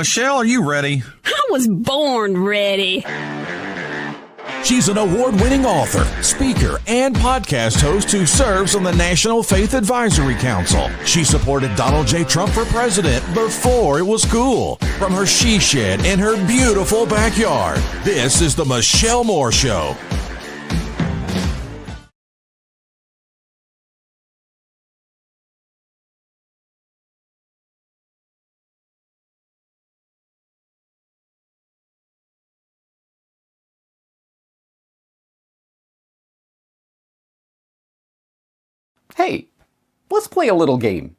Michelle, are you ready? I was born ready. She's an award-winning author, speaker, and podcast host who serves on the National Faith Advisory Council. She supported Donald J. Trump for president before it was cool, from her she shed in her beautiful backyard. This is the Michelle Moore Show. Hey, let's play a little game.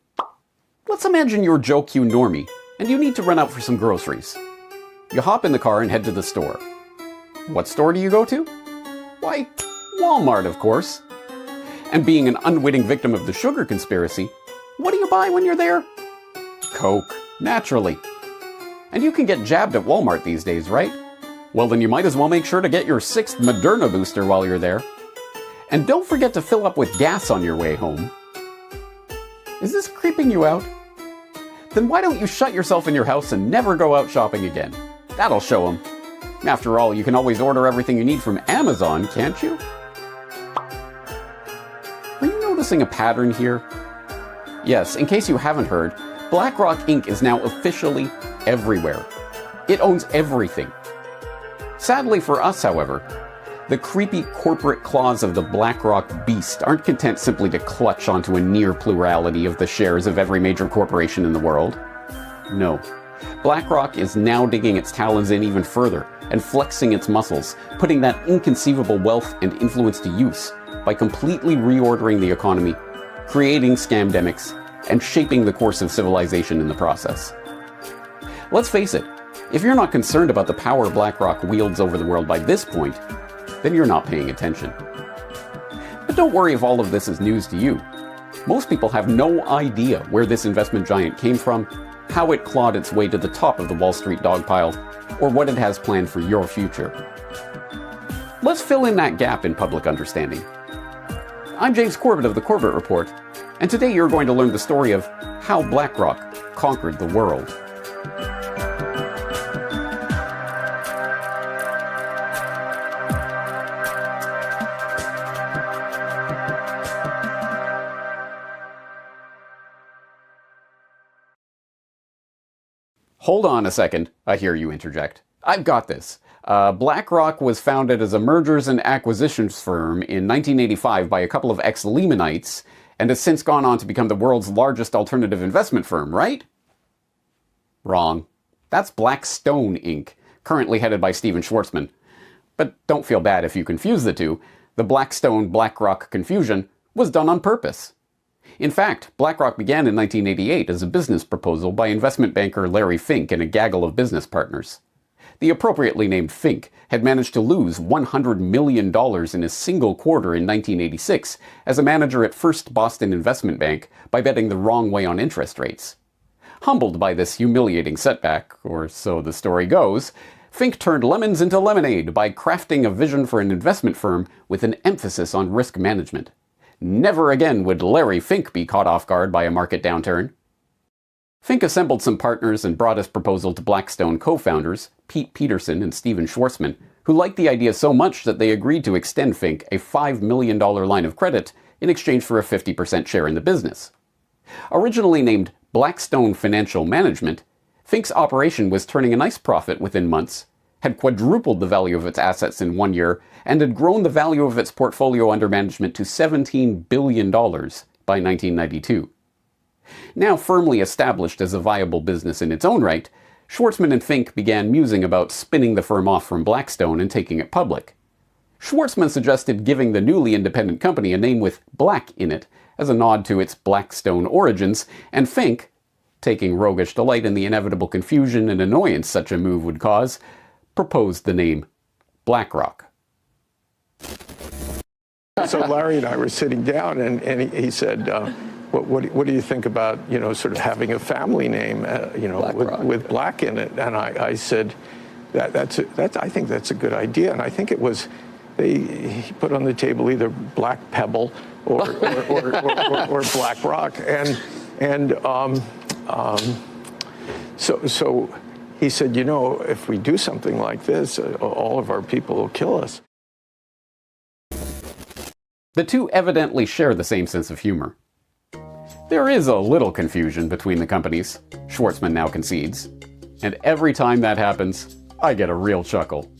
Let's imagine you're Joe Q. Normie, and you need to run out for some groceries. You hop in the car and head to the store. What store do you go to? Why, Walmart, of course. And being an unwitting victim of the sugar conspiracy, what do you buy when you're there? Coke, naturally. And you can get jabbed at Walmart these days, right? Well, then you might as well make sure to get your 6th Moderna booster while you're there. And don't forget to fill up with gas on your way home. Is this creeping you out? Then why don't you shut yourself in your house and never go out shopping again? That'll show them. After all, you can always order everything you need from Amazon, can't you? Are you noticing a pattern here? Yes, in case you haven't heard, BlackRock Inc. is now officially everywhere. It owns everything. Sadly for us, however, the creepy corporate claws of the BlackRock beast aren't content simply to clutch onto a near plurality of the shares of every major corporation in the world. No. BlackRock is now digging its talons in even further and flexing its muscles, putting that inconceivable wealth and influence to use by completely reordering the economy, creating scamdemics, and shaping the course of civilization in the process. Let's face it, if you're not concerned about the power BlackRock wields over the world by this point, then you're not paying attention. But don't worry if all of this is news to you. Most people have no idea where this investment giant came from, how it clawed its way to the top of the Wall Street dogpile, or what it has planned for your future. Let's fill in that gap in public understanding. I'm James Corbett of the Corbett Report, and today you're going to learn the story of how BlackRock conquered the world. Hold on a second, I hear you interject. I've got this. BlackRock was founded as a mergers and acquisitions firm in 1985 by a couple of ex-Lehmanites, and has since gone on to become the world's largest alternative investment firm, right? Wrong. That's Blackstone Inc., currently headed by Stephen Schwarzman. But don't feel bad if you confuse the two. The Blackstone-BlackRock confusion was done on purpose. In fact, BlackRock began in 1988 as a business proposal by investment banker Larry Fink and a gaggle of business partners. The appropriately named Fink had managed to lose $100 million in a single quarter in 1986 as a manager at First Boston Investment Bank by betting the wrong way on interest rates. Humbled by this humiliating setback, or so the story goes, Fink turned lemons into lemonade by crafting a vision for an investment firm with an emphasis on risk management. Never again would Larry Fink be caught off guard by a market downturn. Fink assembled some partners and brought his proposal to Blackstone co-founders, Pete Peterson and Stephen Schwarzman, who liked the idea so much that they agreed to extend Fink a $5 million line of credit in exchange for a 50% share in the business. Originally named Blackstone Financial Management, Fink's operation was turning a nice profit within months, had quadrupled the value of its assets in 1 year, and had grown the value of its portfolio under management to $17 billion by 1992. Now firmly established as a viable business in its own right, Schwarzman and Fink began musing about spinning the firm off from Blackstone and taking it public. Schwarzman suggested giving the newly independent company a name with Black in it, as a nod to its Blackstone origins, and Fink, taking roguish delight in the inevitable confusion and annoyance such a move would cause, proposed the name BlackRock. So Larry and I were sitting down, and he said, what do you think about, sort of having a family name, with Black in it? And I said, I think that's a good idea. And I think it was, he put on the table either Black Pebble or Black Rock. So he said, you know, if we do something like this, all of our people will kill us. The two evidently share the same sense of humor. There is a little confusion between the companies, Schwartzman now concedes, and every time that happens, I get a real chuckle.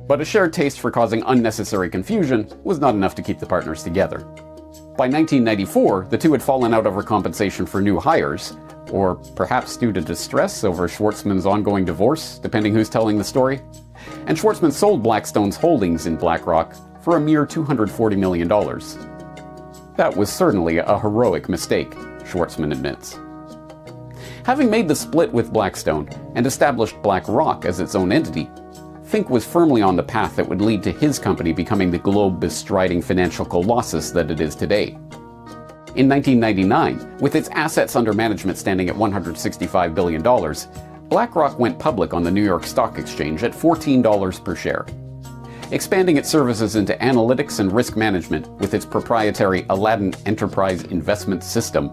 But a shared taste for causing unnecessary confusion was not enough to keep the partners together. By 1994, the two had fallen out over compensation for new hires, or perhaps due to distress over Schwartzman's ongoing divorce, depending who's telling the story. And Schwartzman sold Blackstone's holdings in BlackRock for a mere $240 million. That was certainly a heroic mistake, Schwartzman admits. Having made the split with Blackstone and established BlackRock as its own entity, Fink was firmly on the path that would lead to his company becoming the globe-bestriding financial colossus that it is today. In 1999, with its assets under management standing at $165 billion, BlackRock went public on the New York Stock Exchange at $14 per share. Expanding its services into analytics and risk management with its proprietary Aladdin Enterprise Investment System,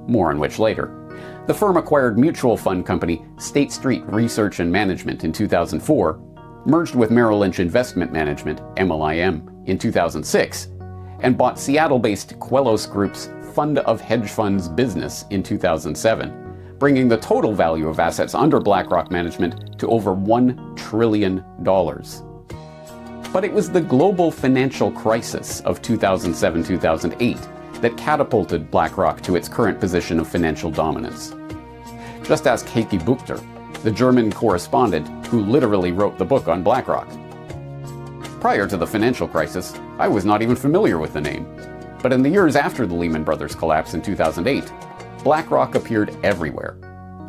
more on which later, the firm acquired mutual fund company State Street Research and Management in 2004, merged with Merrill Lynch Investment Management, MLIM, in 2006, and bought Seattle-based Quellos Group's Fund of Hedge Funds business in 2007, bringing the total value of assets under BlackRock management to over $1 trillion. But it was the global financial crisis of 2007-2008 that catapulted BlackRock to its current position of financial dominance. Just ask Heike Buchter, the German correspondent who literally wrote the book on BlackRock. Prior to the financial crisis, I was not even familiar with the name. But in the years after the Lehman Brothers collapse in 2008, BlackRock appeared everywhere.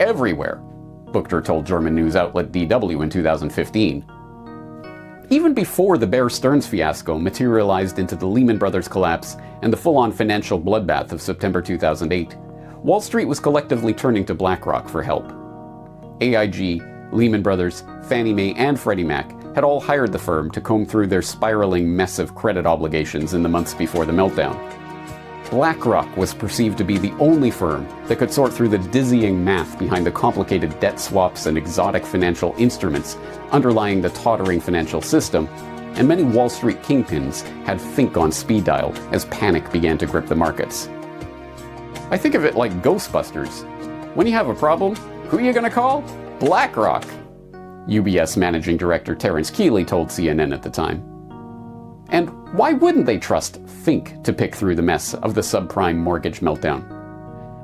Everywhere, Buchter told German news outlet DW in 2015. Even before the Bear Stearns fiasco materialized into the Lehman Brothers collapse and the full-on financial bloodbath of September 2008, Wall Street was collectively turning to BlackRock for help. AIG, Lehman Brothers, Fannie Mae, and Freddie Mac had all hired the firm to comb through their spiraling mess of credit obligations in the months before the meltdown. BlackRock was perceived to be the only firm that could sort through the dizzying math behind the complicated debt swaps and exotic financial instruments underlying the tottering financial system, and many Wall Street kingpins had Fink on speed dial as panic began to grip the markets. I think of it like Ghostbusters. When you have a problem, who are you going to call? BlackRock, UBS Managing Director Terence Keeley told CNN at the time. And why wouldn't they trust Fink to pick through the mess of the subprime mortgage meltdown?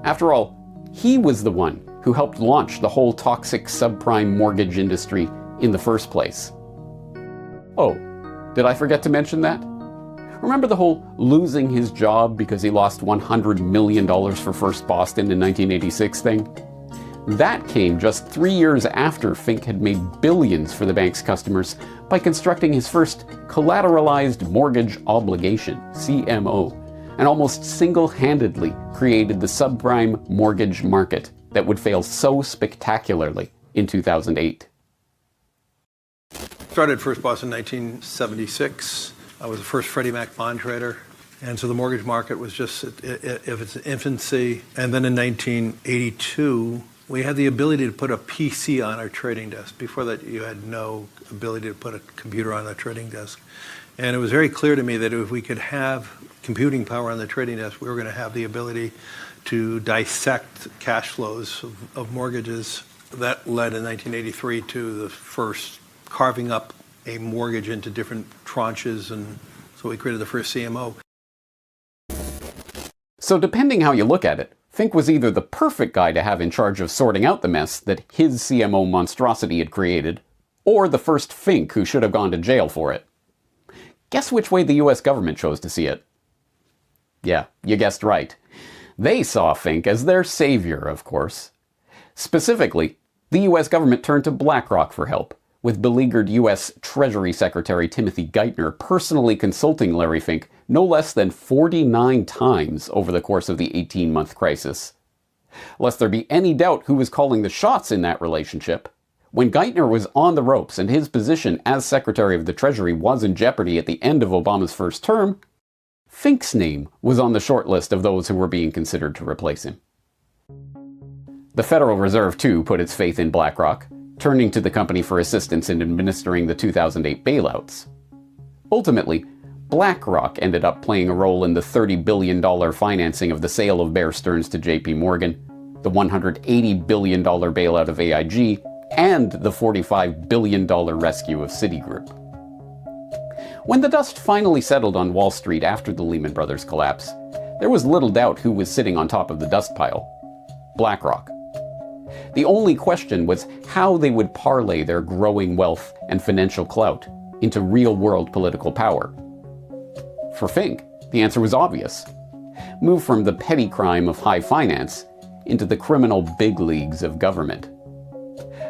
After all, he was the one who helped launch the whole toxic subprime mortgage industry in the first place. Oh, did I forget to mention that? Remember the whole losing his job because he lost $100 million for First Boston in 1986 thing? That came just 3 years after Fink had made billions for the bank's customers by constructing his first collateralized mortgage obligation, CMO, and almost single-handedly created the subprime mortgage market that would fail so spectacularly in 2008. Started First Boston in 1976. I was the first Freddie Mac bond trader. And so the mortgage market was just in its infancy. And then in 1982, we had the ability to put a PC on our trading desk. Before that, you had no ability to put a computer on a trading desk. And it was very clear to me that if we could have computing power on the trading desk, we were going to have the ability to dissect cash flows of mortgages. That led in 1983 to the first carving up a mortgage into different tranches, and so we created the first CMO. So depending how you look at it, Fink was either the perfect guy to have in charge of sorting out the mess that his CMO monstrosity had created, or the first Fink who should have gone to jail for it. Guess which way the US government chose to see it? Yeah, you guessed right. They saw Fink as their savior, of course. Specifically, the US government turned to BlackRock for help, with beleaguered US Treasury Secretary Timothy Geithner personally consulting Larry Fink no less than 49 times over the course of the 18-month crisis. Lest there be any doubt who was calling the shots in that relationship, when Geithner was on the ropes and his position as Secretary of the Treasury was in jeopardy at the end of Obama's first term, Fink's name was on the short list of those who were being considered to replace him. The Federal Reserve, too, put its faith in BlackRock, turning to the company for assistance in administering the 2008 bailouts. Ultimately, BlackRock ended up playing a role in the $30 billion financing of the sale of Bear Stearns to JP Morgan, the $180 billion bailout of AIG, and the $45 billion rescue of Citigroup. When the dust finally settled on Wall Street after the Lehman Brothers collapse, there was little doubt who was sitting on top of the dust pile: BlackRock. The only question was how they would parlay their growing wealth and financial clout into real-world political power. For Fink, the answer was obvious: move from the petty crime of high finance into the criminal big leagues of government.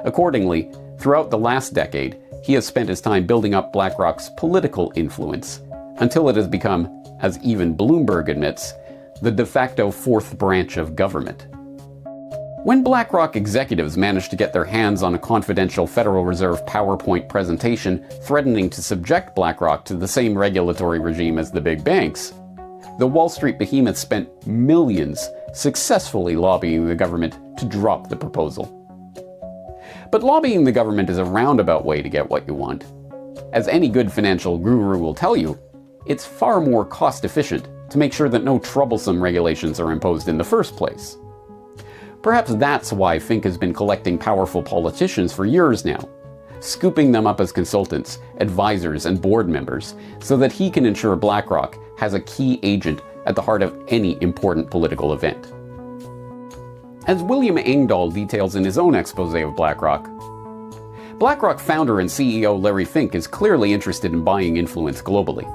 Accordingly, throughout the last decade, he has spent his time building up BlackRock's political influence until it has become, as even Bloomberg admits, the de facto fourth branch of government. When BlackRock executives managed to get their hands on a confidential Federal Reserve PowerPoint presentation threatening to subject BlackRock to the same regulatory regime as the big banks, the Wall Street behemoth spent millions successfully lobbying the government to drop the proposal. But lobbying the government is a roundabout way to get what you want. As any good financial guru will tell you, it's far more cost-efficient to make sure that no troublesome regulations are imposed in the first place. Perhaps that's why Fink has been collecting powerful politicians for years now, scooping them up as consultants, advisors, and board members, so that he can ensure BlackRock has a key agent at the heart of any important political event. As William Engdahl details in his own expose of BlackRock, BlackRock founder and CEO Larry Fink is clearly interested in buying influence globally.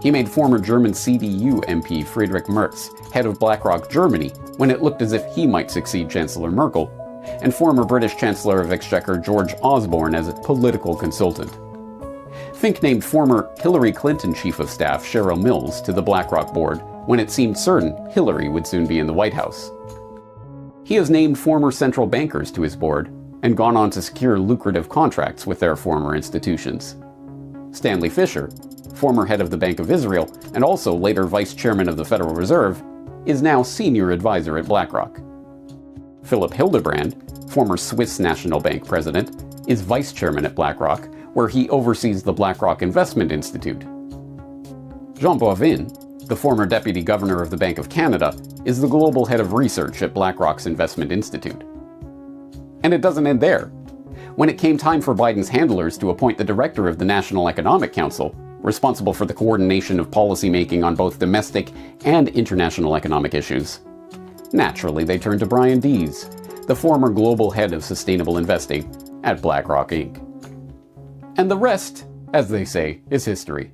He made former German CDU MP Friedrich Merz head of BlackRock Germany when it looked as if he might succeed Chancellor Merkel, and former British Chancellor of Exchequer George Osborne as a political consultant. Fink named former Hillary Clinton Chief of Staff Cheryl Mills to the BlackRock board when it seemed certain Hillary would soon be in the White House. He has named former central bankers to his board and gone on to secure lucrative contracts with their former institutions. Stanley Fischer, former head of the Bank of Israel and also later vice chairman of the Federal Reserve, is now senior advisor at BlackRock. Philip Hildebrand, former Swiss National Bank president, is vice chairman at BlackRock, where he oversees the BlackRock Investment Institute. Jean Boivin, the former deputy governor of the Bank of Canada, is the global head of research at BlackRock's Investment Institute. And it doesn't end there. When it came time for Biden's handlers to appoint the director of the National Economic Council, responsible for the coordination of policymaking on both domestic and international economic issues, naturally they turned to Brian Dees, the former global head of sustainable investing at BlackRock Inc. And the rest, as they say, is history.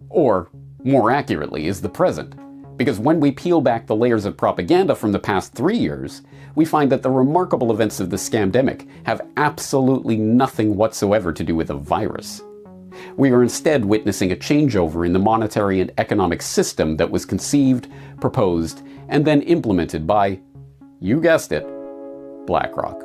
Or, more accurately, is the present. Because when we peel back the layers of propaganda from the past 3 years, we find that the remarkable events of the scamdemic have absolutely nothing whatsoever to do with a virus. We are instead witnessing a changeover in the monetary and economic system that was conceived, proposed, and then implemented by, you guessed it, BlackRock.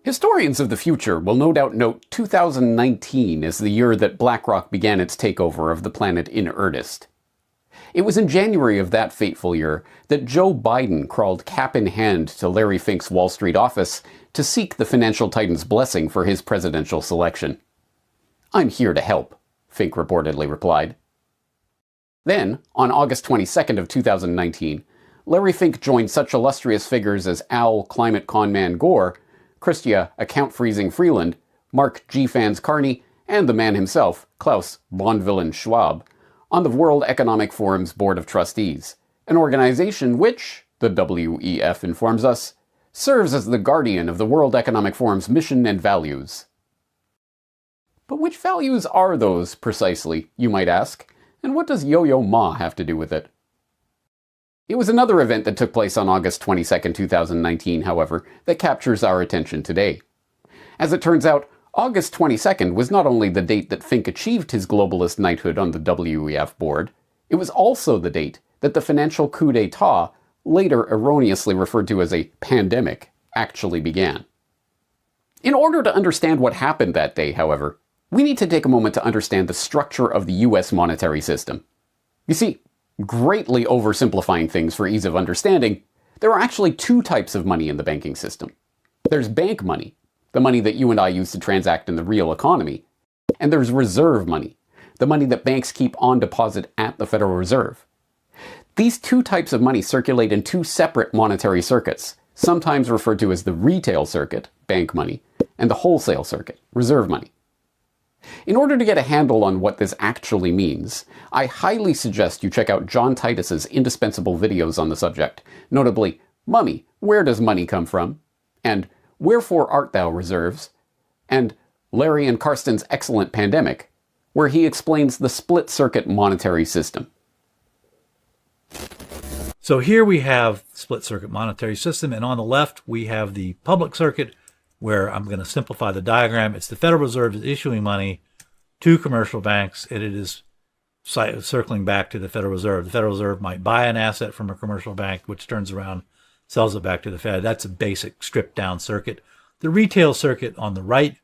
Historians of the future will no doubt note 2019 as the year that BlackRock began its takeover of the planet in earnest. It was in January of that fateful year that Joe Biden crawled cap in hand to Larry Fink's Wall Street office to seek the financial titan's blessing for his presidential selection. "I'm here to help," Fink reportedly replied. Then, on August 22nd of 2019, Larry Fink joined such illustrious figures as Al Climate Conman Gore, Chrystia Account-Freezing Freeland, Mark G. Fans Carney, and the man himself, Klaus Bonvillain Schwab, on the World Economic Forum's Board of Trustees, an organization which, the WEF informs us, serves as the guardian of the World Economic Forum's mission and values. But which values are those, precisely, you might ask, and what does Yo-Yo Ma have to do with it? It was another event that took place on August 22, 2019, however, that captures our attention today. As it turns out, August 22nd was not only the date that Fink achieved his globalist knighthood on the WEF board, it was also the date that the financial coup d'etat, later erroneously referred to as a pandemic, actually began. In order to understand what happened that day, however, we need to take a moment to understand the structure of the US monetary system. You see, greatly oversimplifying things for ease of understanding, there are actually two types of money in the banking system. There's bank money, the money that you and I use to transact in the real economy, and there's reserve money, the money that banks keep on deposit at the Federal Reserve. These two types of money circulate in two separate monetary circuits, sometimes referred to as the retail circuit, bank money, and the wholesale circuit, reserve money. In order to get a handle on what this actually means, I highly suggest you check out John Titus's indispensable videos on the subject, notably, Mummy, Where Does Money Come From? And Wherefore Art Thou Reserves? And Larry and Karsten's excellent Pandemic, where he explains the split-circuit monetary system. So here we have split-circuit monetary system, and on the left we have the public circuit, where I'm going to simplify the diagram. It's the Federal Reserve is issuing money to commercial banks, and it is circling back to the Federal Reserve. The Federal Reserve might buy an asset from a commercial bank, which turns around, sells it back to the Fed. That's a basic stripped-down circuit. The retail circuit on the right,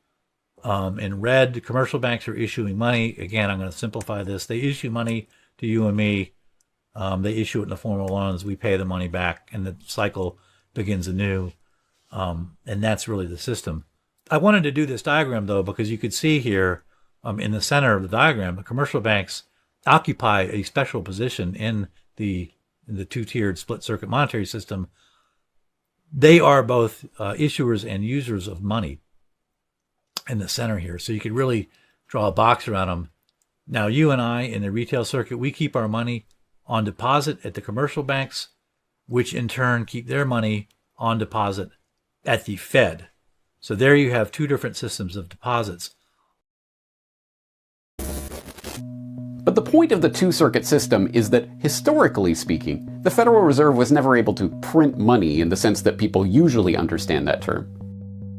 in red, the commercial banks are issuing money. Again, I'm going to simplify this. They issue money to you and me. They issue it in the form of loans. We pay the money back, and the cycle begins anew. And that's really the system. I wanted to do this diagram, though, because you could see here in the center of the diagram, the commercial banks occupy a special position in the two-tiered split-circuit monetary system. They are both issuers and users of money in the center here. So you could really draw a box around them. Now, you and I in the retail circuit, we keep our money on deposit at the commercial banks, which in turn keep their money on deposit at the Fed. So there you have two different systems of deposits. But the point of the two-circuit system is that, historically speaking, the Federal Reserve was never able to print money in the sense that people usually understand that term.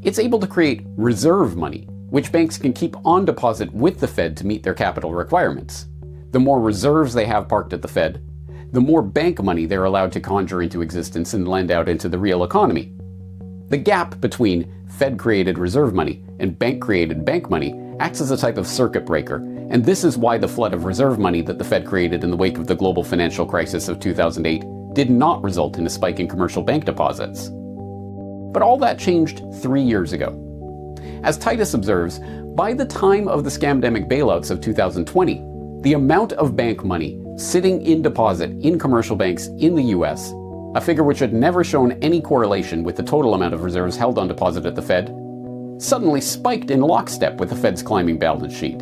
It's able to create reserve money, which banks can keep on deposit with the Fed to meet their capital requirements. The more reserves they have parked at the Fed, the more bank money they're allowed to conjure into existence and lend out into the real economy. The gap between Fed-created reserve money and bank-created bank money acts as a type of circuit breaker, and this is why the flood of reserve money that the Fed created in the wake of the global financial crisis of 2008 did not result in a spike in commercial bank deposits. But all that changed 3 years ago. As Titus observes, by the time of the scamdemic bailouts of 2020, the amount of bank money sitting in deposit in commercial banks in the US, a figure which had never shown any correlation with the total amount of reserves held on deposit at the Fed, suddenly spiked in lockstep with the Fed's climbing balance sheet.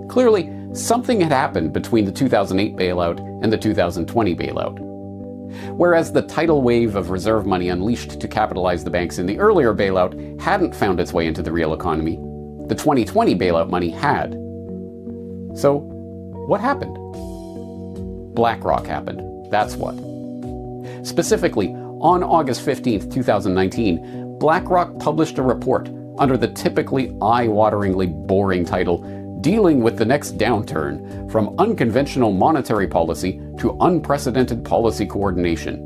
Clearly, something had happened between the 2008 bailout and the 2020 bailout. Whereas the tidal wave of reserve money unleashed to capitalize the banks in the earlier bailout hadn't found its way into the real economy, the 2020 bailout money had. So, what happened? BlackRock happened. That's what. Specifically, on August 15, 2019, BlackRock published a report under the typically eye-wateringly boring title, Dealing with the Next Downturn, From Unconventional Monetary Policy to Unprecedented Policy Coordination.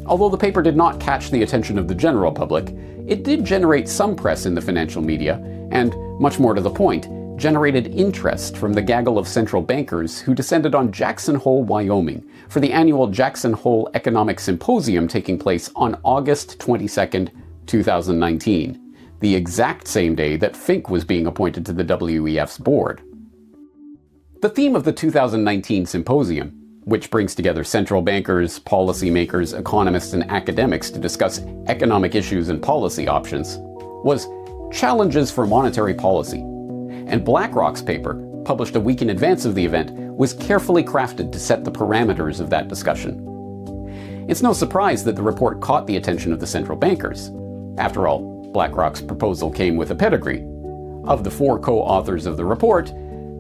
Although the paper did not catch the attention of the general public, it did generate some press in the financial media, and, much more to the point, generated interest from the gaggle of central bankers who descended on Jackson Hole, Wyoming, for the annual Jackson Hole Economic Symposium taking place on August 22, 2019. The exact same day that Fink was being appointed to the WEF's board. The theme of the 2019 symposium, which brings together central bankers, policymakers, economists, and academics to discuss economic issues and policy options, was Challenges for Monetary Policy. And BlackRock's paper, published a week in advance of the event, was carefully crafted to set the parameters of that discussion. It's no surprise that the report caught the attention of the central bankers. After all, BlackRock's proposal came with a pedigree. Of the 4 co-authors of the report,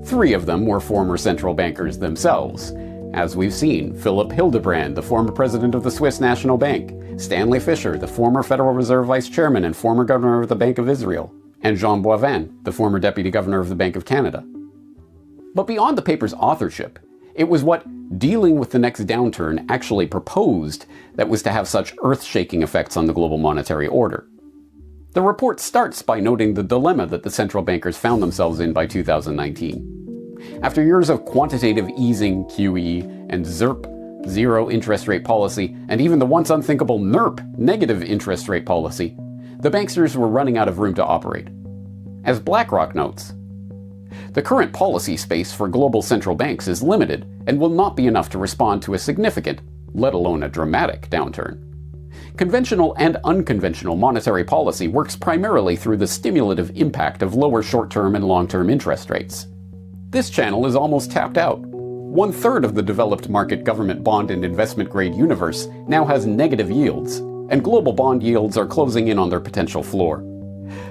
3 of them were former central bankers themselves. As we've seen, Philip Hildebrand, the former president of the Swiss National Bank, Stanley Fischer, the former Federal Reserve Vice Chairman and former governor of the Bank of Israel, and Jean Boivin, the former deputy governor of the Bank of Canada. But beyond the paper's authorship, it was what Dealing with the Next Downturn actually proposed that was to have such earth-shaking effects on the global monetary order. The report starts by noting the dilemma that the central bankers found themselves in by 2019. After years of quantitative easing, QE, and ZIRP, zero interest rate policy, and even the once unthinkable NIRP, negative interest rate policy, the banksters were running out of room to operate. As BlackRock notes, the current policy space for global central banks is limited and will not be enough to respond to a significant, let alone a dramatic, downturn. Conventional and unconventional monetary policy works primarily through the stimulative impact of lower short-term and long-term interest rates. This channel is almost tapped out. 1/3 of the developed market government bond and investment grade universe now has negative yields, and global bond yields are closing in on their potential floor.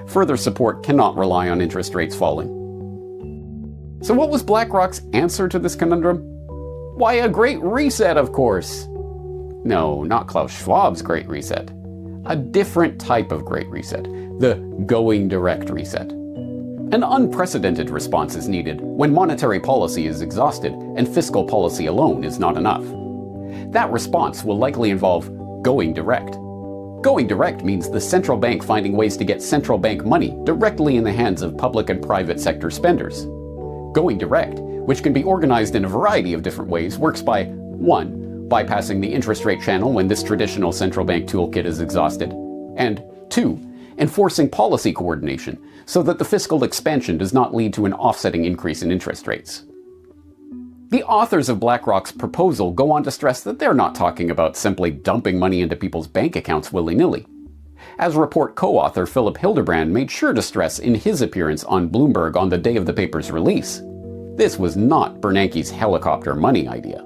Further support cannot rely on interest rates falling. So what was BlackRock's answer to this conundrum? Why, a great reset, of course. No, not Klaus Schwab's Great Reset. A different type of Great Reset, the going direct reset. An unprecedented response is needed when monetary policy is exhausted and fiscal policy alone is not enough. That response will likely involve going direct. Going direct means the central bank finding ways to get central bank money directly in the hands of public and private sector spenders. Going direct, which can be organized in a variety of different ways, works by 1. bypassing the interest rate channel when this traditional central bank toolkit is exhausted, and 2. enforcing policy coordination so that the fiscal expansion does not lead to an offsetting increase in interest rates. The authors of BlackRock's proposal go on to stress that they're not talking about simply dumping money into people's bank accounts willy-nilly. As report co-author Philip Hildebrand made sure to stress in his appearance on Bloomberg on the day of the paper's release, this was not Bernanke's helicopter money idea.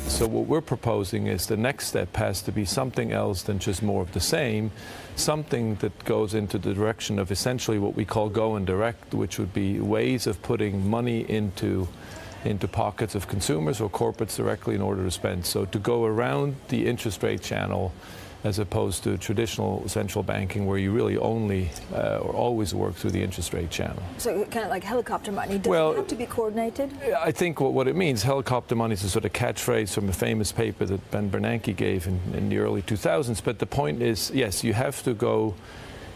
So what we're proposing is the next step has to be something else than just more of the same, something that goes into the direction of essentially what we call going direct, which would be ways of putting money into pockets of consumers or corporates directly in order to spend. So to go around the interest rate channel as opposed to traditional central banking where you really only or always work through the interest rate channel. So kind of like helicopter money, does it have to be coordinated? I think what it means, helicopter money is a sort of catchphrase from a famous paper that Ben Bernanke gave in the early 2000s, but the point is, yes, you have to go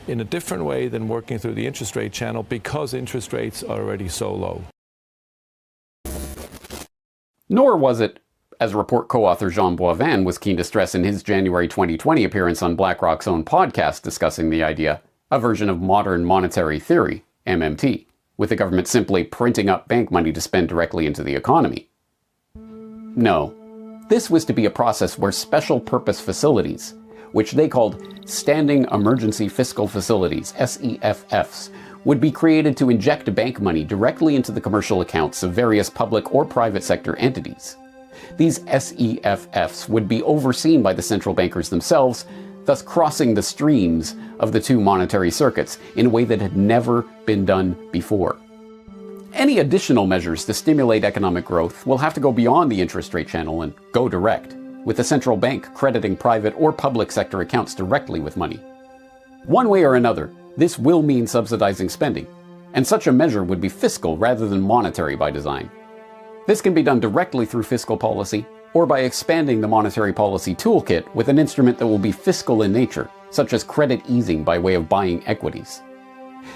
in a different way than working through the interest rate channel because interest rates are already so low. Nor was it, as report co-author Jean Boivin was keen to stress in his January 2020 appearance on BlackRock's own podcast discussing the idea, a version of modern monetary theory, MMT, with the government simply printing up bank money to spend directly into the economy. No, this was to be a process where special purpose facilities, which they called Standing Emergency Fiscal Facilities, SEFFs, would be created to inject bank money directly into the commercial accounts of various public or private sector entities. These SEFFs would be overseen by the central bankers themselves, thus crossing the streams of the two monetary circuits in a way that had never been done before. Any additional measures to stimulate economic growth will have to go beyond the interest rate channel and go direct, with the central bank crediting private or public sector accounts directly with money. One way or another, this will mean subsidizing spending, and such a measure would be fiscal rather than monetary by design. This can be done directly through fiscal policy, or by expanding the monetary policy toolkit with an instrument that will be fiscal in nature, such as credit easing by way of buying equities.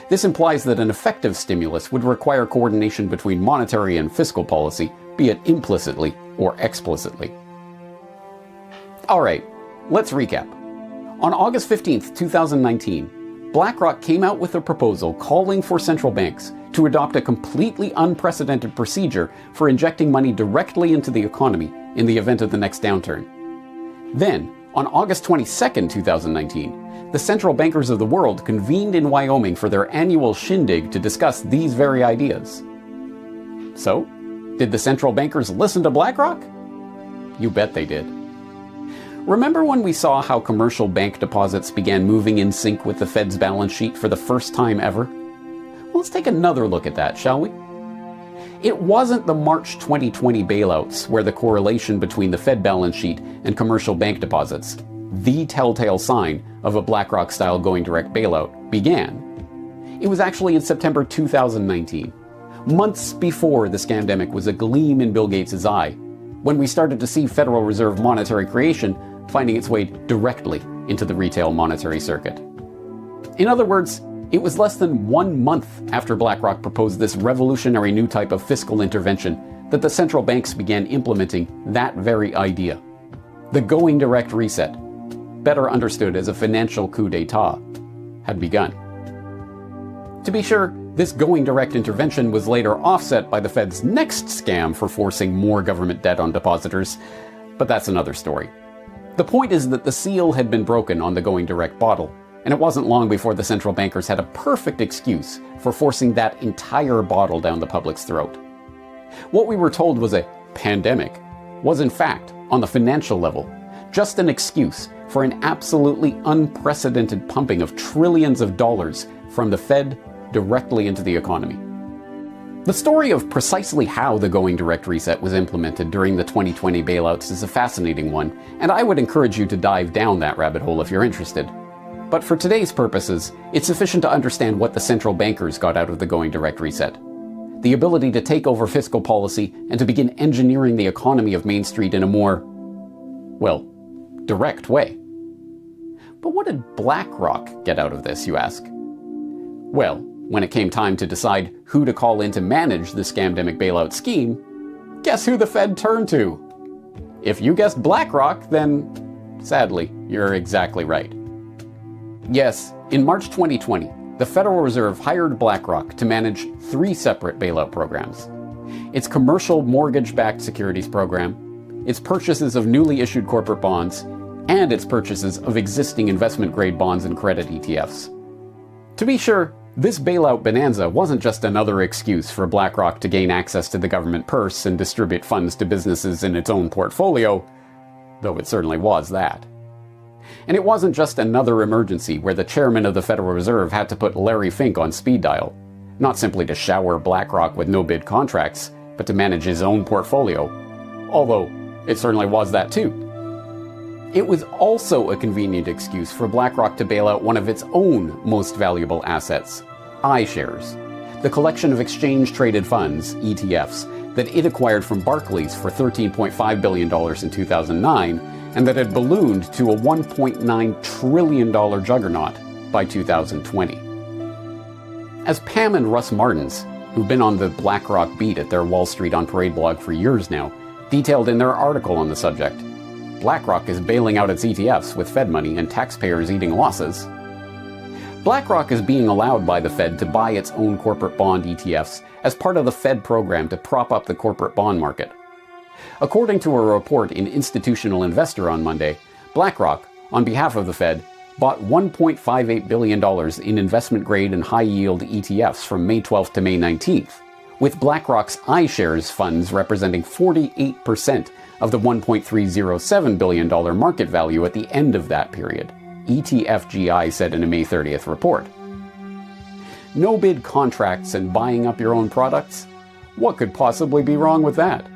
This implies that an effective stimulus would require coordination between monetary and fiscal policy, be it implicitly or explicitly. Alright, let's recap. On August 15th, 2019, BlackRock came out with a proposal calling for central banks to adopt a completely unprecedented procedure for injecting money directly into the economy in the event of the next downturn. Then, on August 22nd, 2019, the central bankers of the world convened in Wyoming for their annual shindig to discuss these very ideas. So, did the central bankers listen to BlackRock? You bet they did. Remember when we saw how commercial bank deposits began moving in sync with the Fed's balance sheet for the first time ever? Well, let's take another look at that, shall we? It wasn't the March 2020 bailouts where the correlation between the Fed balance sheet and commercial bank deposits, the telltale sign of a BlackRock-style going direct bailout, began. It was actually in September 2019, months before the scamdemic was a gleam in Bill Gates' eye, when we started to see Federal Reserve monetary creation finding its way directly into the retail monetary circuit. In other words, it was less than 1 month after BlackRock proposed this revolutionary new type of fiscal intervention that the central banks began implementing that very idea. The going direct reset, better understood as a financial coup d'etat, had begun. To be sure, this going direct intervention was later offset by the Fed's next scam for forcing more government debt on depositors, but that's another story. The point is that the seal had been broken on the going direct bottle, and it wasn't long before the central bankers had a perfect excuse for forcing that entire bottle down the public's throat. What we were told was a pandemic was in fact, on the financial level, just an excuse for an absolutely unprecedented pumping of trillions of dollars from the Fed directly into the economy. The story of precisely how the going direct reset was implemented during the 2020 bailouts is a fascinating one, and I would encourage you to dive down that rabbit hole if you're interested. But for today's purposes, it's sufficient to understand what the central bankers got out of the going direct reset. The ability to take over fiscal policy and to begin engineering the economy of Main Street in a more, well, direct way. But what did BlackRock get out of this, you ask? Well, when it came time to decide who to call in to manage the scamdemic bailout scheme, guess who the Fed turned to? If you guessed BlackRock, then sadly, you're exactly right. Yes, in March 2020, the Federal Reserve hired BlackRock to manage 3 separate bailout programs: its commercial mortgage-backed securities program, its purchases of newly issued corporate bonds, and its purchases of existing investment-grade bonds and credit ETFs. To be sure, this bailout bonanza wasn't just another excuse for BlackRock to gain access to the government purse and distribute funds to businesses in its own portfolio, though it certainly was that. And it wasn't just another emergency where the chairman of the Federal Reserve had to put Larry Fink on speed dial, not simply to shower BlackRock with no-bid contracts, but to manage his own portfolio, although it certainly was that too. It was also a convenient excuse for BlackRock to bail out one of its own most valuable assets, iShares, the collection of exchange-traded funds, ETFs, that it acquired from Barclays for $13.5 billion in 2009, and that had ballooned to a $1.9 trillion juggernaut by 2020. As Pam and Russ Martins, who've been on the BlackRock beat at their Wall Street on Parade blog for years now, detailed in their article on the subject, BlackRock is bailing out its ETFs with Fed money and taxpayers eating losses. BlackRock is being allowed by the Fed to buy its own corporate bond ETFs as part of the Fed program to prop up the corporate bond market. According to a report in Institutional Investor on Monday, BlackRock, on behalf of the Fed, bought $1.58 billion in investment-grade and high-yield ETFs from May 12th to May 19th, with BlackRock's iShares funds representing 48% of the $1.307 billion market value at the end of that period, ETFGI said in a May 30th report. No-bid contracts and buying up your own products? What could possibly be wrong with that?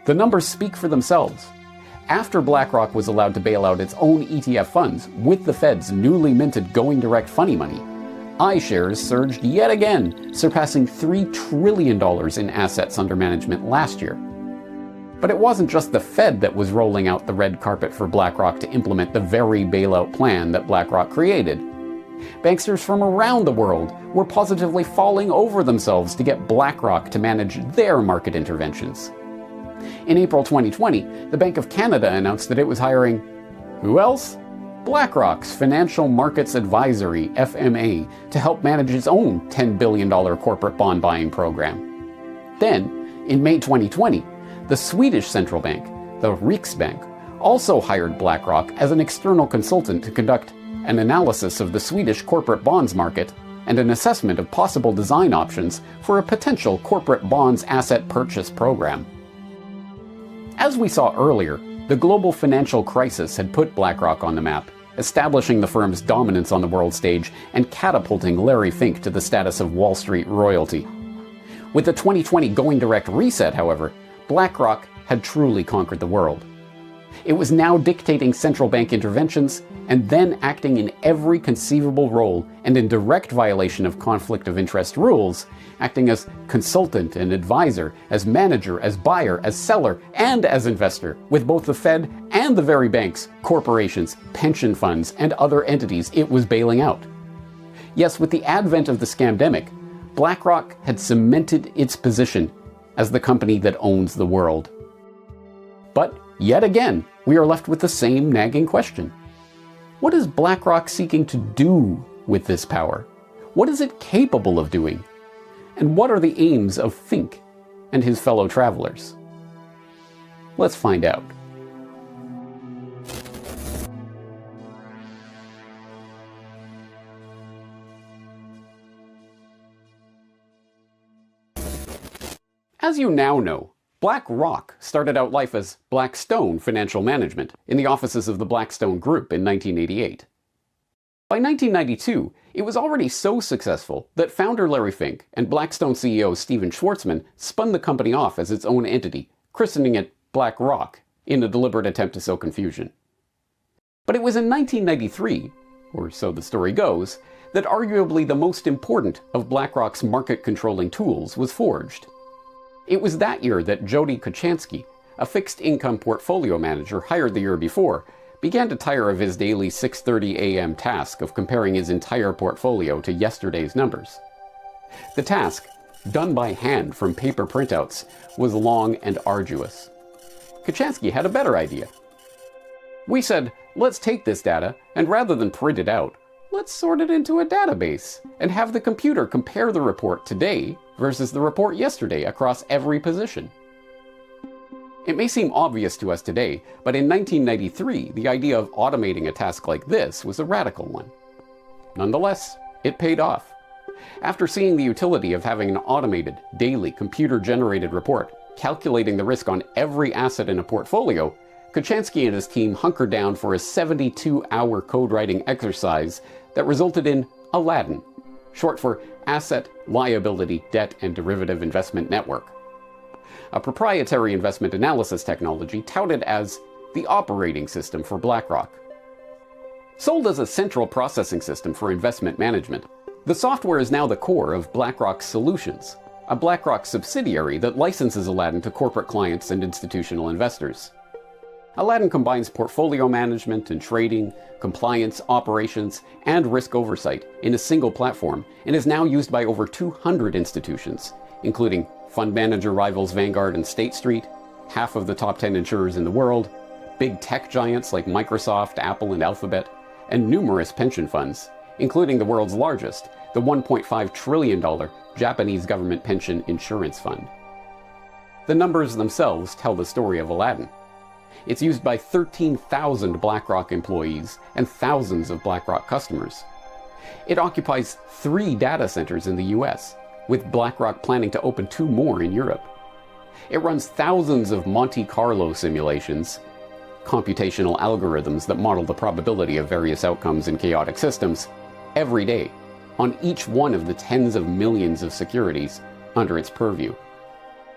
The numbers speak for themselves. After BlackRock was allowed to bail out its own ETF funds with the Fed's newly minted going direct funny money, iShares surged yet again, surpassing $3 trillion in assets under management last year. But it wasn't just the Fed that was rolling out the red carpet for BlackRock to implement the very bailout plan that BlackRock created. Banksters from around the world were positively falling over themselves to get BlackRock to manage their market interventions. In April 2020, the Bank of Canada announced that it was hiring, who else? BlackRock's Financial Markets Advisory, FMA, to help manage its own $10 billion corporate bond buying program. Then, in May 2020, the Swedish central bank, the Riksbank, also hired BlackRock as an external consultant to conduct an analysis of the Swedish corporate bonds market and an assessment of possible design options for a potential corporate bonds asset purchase program. As we saw earlier, the global financial crisis had put BlackRock on the map, establishing the firm's dominance on the world stage and catapulting Larry Fink to the status of Wall Street royalty. With the 2020 going direct reset, however, BlackRock had truly conquered the world. It was now dictating central bank interventions and then acting in every conceivable role and in direct violation of conflict of interest rules, acting as consultant and advisor, as manager, as buyer, as seller, and as investor, with both the Fed and the very banks, corporations, pension funds, and other entities it was bailing out. Yes, with the advent of the scamdemic, BlackRock had cemented its position as the company that owns the world. But yet again, we are left with the same nagging question. What is BlackRock seeking to do with this power? What is it capable of doing? And what are the aims of Fink and his fellow travelers? Let's find out. As you now know, BlackRock started out life as Blackstone Financial Management in the offices of the Blackstone Group in 1988. By 1992, it was already so successful that founder Larry Fink and Blackstone CEO Stephen Schwarzman spun the company off as its own entity, christening it BlackRock in a deliberate attempt to sow confusion. But it was in 1993, or so the story goes, that arguably the most important of BlackRock's market-controlling tools was forged. It was that year that Jody Kochansky, a fixed-income portfolio manager hired the year before, began to tire of his daily 6:30 a.m. task of comparing his entire portfolio to yesterday's numbers. The task, done by hand from paper printouts, was long and arduous. Kochansky had a better idea. We said, let's take this data, and rather than print it out, let's sort it into a database, and have the computer compare the report today versus the report yesterday across every position. It may seem obvious to us today, but in 1993, the idea of automating a task like this was a radical one. Nonetheless, it paid off. After seeing the utility of having an automated, daily, computer-generated report calculating the risk on every asset in a portfolio, Kochansky and his team hunkered down for a 72-hour code-writing exercise that resulted in Aladdin, short for Asset, Liability, Debt, and Derivative Investment Network, a proprietary investment analysis technology touted as the operating system for BlackRock. Sold as a central processing system for investment management, the software is now the core of BlackRock Solutions, a BlackRock subsidiary that licenses Aladdin to corporate clients and institutional investors. Aladdin combines portfolio management and trading, compliance, operations, and risk oversight in a single platform and is now used by over 200 institutions, including fund manager rivals Vanguard and State Street, half of the top 10 insurers in the world, big tech giants like Microsoft, Apple, and Alphabet, and numerous pension funds, including the world's largest, the $1.5 trillion Japanese government pension insurance fund. The numbers themselves tell the story of Aladdin. It's used by 13,000 BlackRock employees and thousands of BlackRock customers. It occupies 3 data centers in the US, with BlackRock planning to open 2 more in Europe. It runs thousands of Monte Carlo simulations, computational algorithms that model the probability of various outcomes in chaotic systems, every day, on each one of the tens of millions of securities under its purview.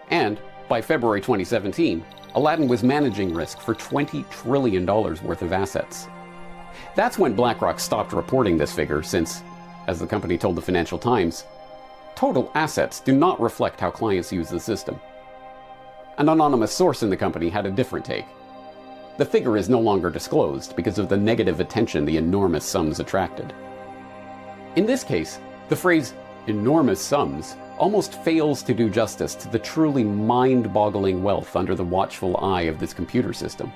And by February 2017, Aladdin was managing risk for $20 trillion worth of assets. That's when BlackRock stopped reporting this figure since, as the company told the Financial Times, total assets do not reflect how clients use the system. An anonymous source in the company had a different take. The figure is no longer disclosed because of the negative attention the enormous sums attracted. In this case, the phrase enormous sums almost fails to do justice to the truly mind-boggling wealth under the watchful eye of this computer system.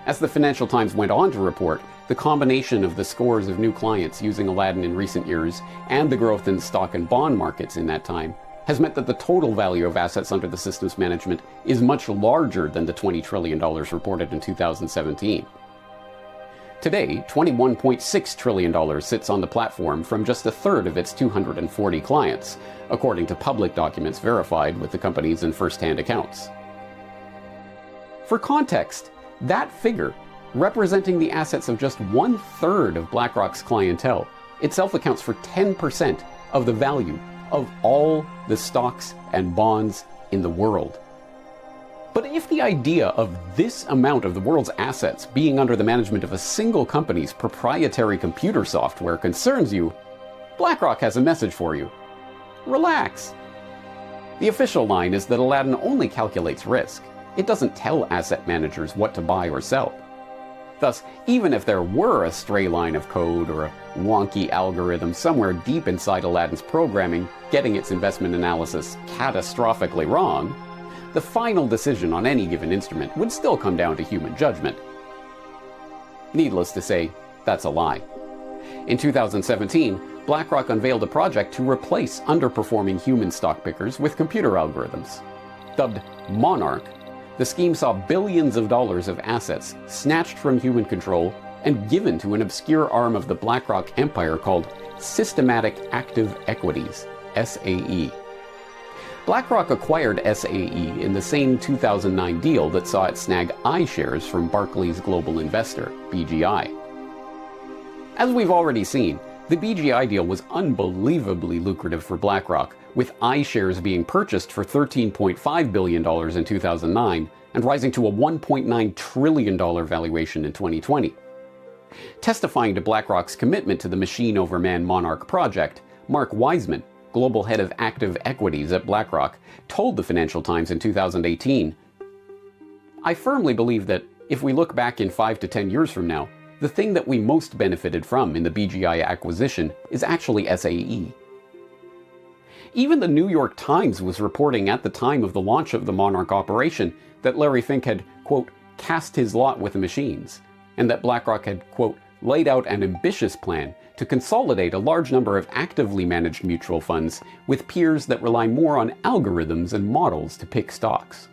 As the Financial Times went on to report, the combination of the scores of new clients using Aladdin in recent years and the growth in stock and bond markets in that time has meant that the total value of assets under the system's management is much larger than the $20 trillion reported in 2017. Today, $21.6 trillion sits on the platform from just a third of its 240 clients, according to public documents verified with the company's and first-hand accounts. For context, that figure, representing the assets of just 1/3 of BlackRock's clientele, itself accounts for 10% of the value of all the stocks and bonds in the world. But if the idea of this amount of the world's assets being under the management of a single company's proprietary computer software concerns you, BlackRock has a message for you. Relax. The official line is that Aladdin only calculates risk. It doesn't tell asset managers what to buy or sell. Thus, even if there were a stray line of code or a wonky algorithm somewhere deep inside Aladdin's programming getting its investment analysis catastrophically wrong, the final decision on any given instrument would still come down to human judgment. Needless to say, that's a lie. In 2017, BlackRock unveiled a project to replace underperforming human stock pickers with computer algorithms. Dubbed Monarch, the scheme saw billions of dollars of assets snatched from human control and given to an obscure arm of the BlackRock empire called Systematic Active Equities, SAE. BlackRock acquired SAE in the same 2009 deal that saw it snag iShares from Barclays Global Investor, BGI. As we've already seen, the BGI deal was unbelievably lucrative for BlackRock, with iShares being purchased for $13.5 billion in 2009 and rising to a $1.9 trillion valuation in 2020. Testifying to BlackRock's commitment to the machine over man Monarch project, Mark Wiseman, global head of active equities at BlackRock, told the Financial Times in 2018, "I firmly believe that if we look back in 5 to 10 years from now, the thing that we most benefited from in the BGI acquisition is actually SAE." Even the New York Times was reporting at the time of the launch of the Monarch operation that Larry Fink had, quote, cast his lot with the machines, and that BlackRock had, quote, laid out an ambitious plan to consolidate a large number of actively managed mutual funds with peers that rely more on algorithms and models to pick stocks.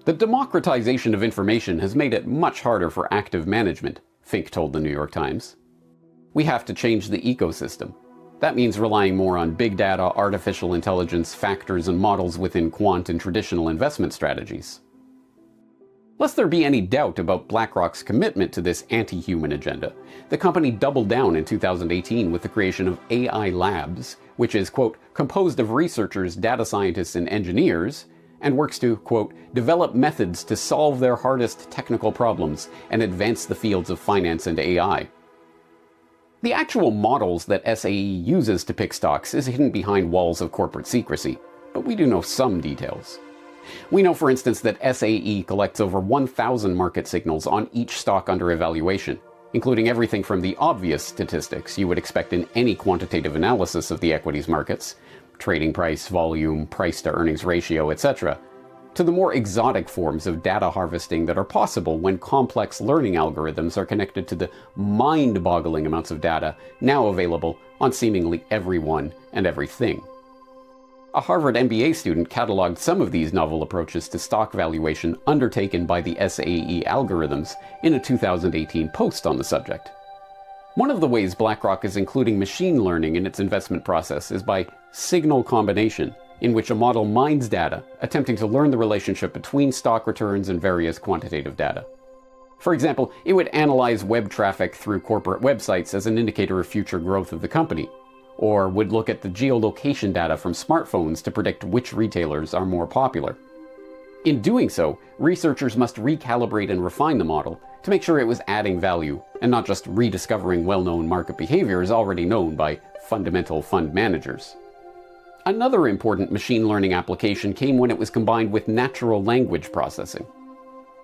The democratization of information has made it much harder for active management, Fink told the New York Times. "We have to change the ecosystem. That means relying more on big data, artificial intelligence, factors, and models within quant and traditional investment strategies." Lest there be any doubt about BlackRock's commitment to this anti-human agenda, the company doubled down in 2018 with the creation of AI Labs, which is, quote, composed of researchers, data scientists, and engineers, and works to, quote, develop methods to solve their hardest technical problems and advance the fields of finance and AI. The actual models that SAE uses to pick stocks is hidden behind walls of corporate secrecy, but we do know some details. We know, for instance, that SAE collects over 1,000 market signals on each stock under evaluation, including everything from the obvious statistics you would expect in any quantitative analysis of the equities markets, trading price, volume, price-to-earnings ratio, etc., to the more exotic forms of data harvesting that are possible when complex learning algorithms are connected to the mind-boggling amounts of data now available on seemingly everyone and everything. A Harvard MBA student cataloged some of these novel approaches to stock valuation undertaken by the SAE algorithms in a 2018 post on the subject. One of the ways BlackRock is including machine learning in its investment process is by signal combination, in which a model mines data, attempting to learn the relationship between stock returns and various quantitative data. For example, it would analyze web traffic through corporate websites as an indicator of future growth of the company, or would look at the geolocation data from smartphones to predict which retailers are more popular. In doing so, researchers must recalibrate and refine the model to make sure it was adding value and not just rediscovering well-known market behaviors already known by fundamental fund managers. Another important machine learning application came when it was combined with natural language processing.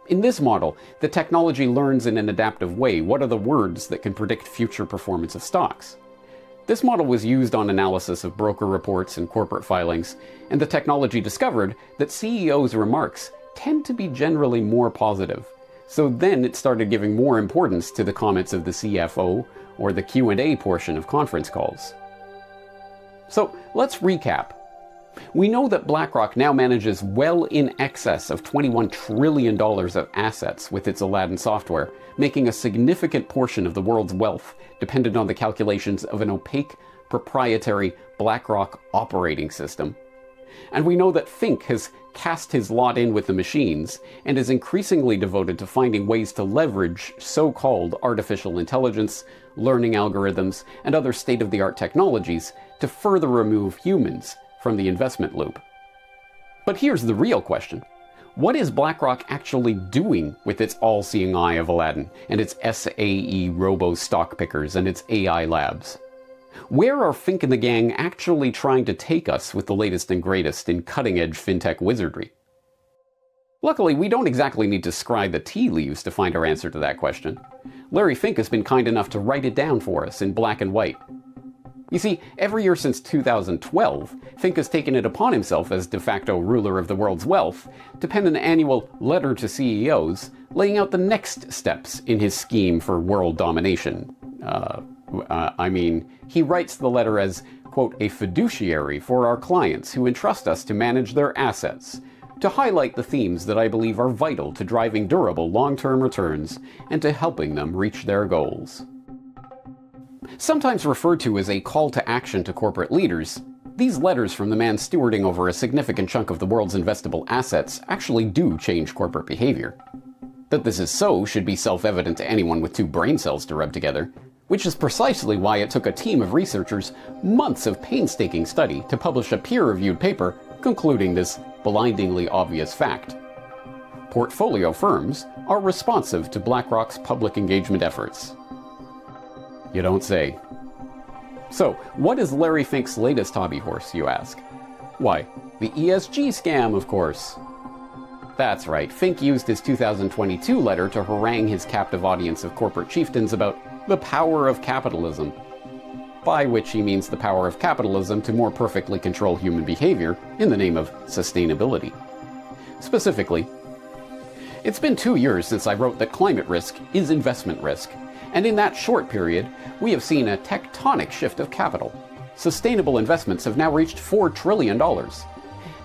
In this model, the technology learns in an adaptive way what are the words that can predict future performance of stocks. This model was used on analysis of broker reports and corporate filings, and the technology discovered that CEOs' remarks tend to be generally more positive. So then it started giving more importance to the comments of the CFO or the Q&A portion of conference calls. So let's recap. We know that BlackRock now manages well in excess of $21 trillion of assets with its Aladdin software, making a significant portion of the world's wealth dependent on the calculations of an opaque, proprietary BlackRock operating system. And we know that Fink has cast his lot in with the machines and is increasingly devoted to finding ways to leverage so-called artificial intelligence, learning algorithms, and other state-of-the-art technologies to further remove humans from the investment loop. But here's the real question. What is BlackRock actually doing with its all-seeing eye of Aladdin and its SAE robo-stock pickers and its AI labs? Where are Fink and the gang actually trying to take us with the latest and greatest in cutting-edge fintech wizardry? Luckily, we don't exactly need to scry the tea leaves to find our answer to that question. Larry Fink has been kind enough to write it down for us in black and white. You see, every year since 2012, Fink has taken it upon himself as de facto ruler of the world's wealth to pen an annual letter to CEOs laying out the next steps in his scheme for world domination. He writes the letter as, quote, a fiduciary for our clients who entrust us to manage their assets, to highlight the themes that I believe are vital to driving durable long-term returns and to helping them reach their goals. Sometimes referred to as a call to action to corporate leaders, these letters from the man stewarding over a significant chunk of the world's investable assets actually do change corporate behavior. That this is so should be self-evident to anyone with 2 brain cells to rub together, which is precisely why it took a team of researchers months of painstaking study to publish a peer-reviewed paper concluding this blindingly obvious fact. Portfolio firms are responsive to BlackRock's public engagement efforts. You don't say. So, what is Larry Fink's latest hobby horse, you ask? Why, the ESG scam, of course. That's right, Fink used his 2022 letter to harangue his captive audience of corporate chieftains about the power of capitalism. By which he means the power of capitalism to more perfectly control human behavior in the name of sustainability. Specifically, it's been 2 years since I wrote that climate risk is investment risk. And in that short period, we have seen a tectonic shift of capital. Sustainable investments have now reached $4 trillion.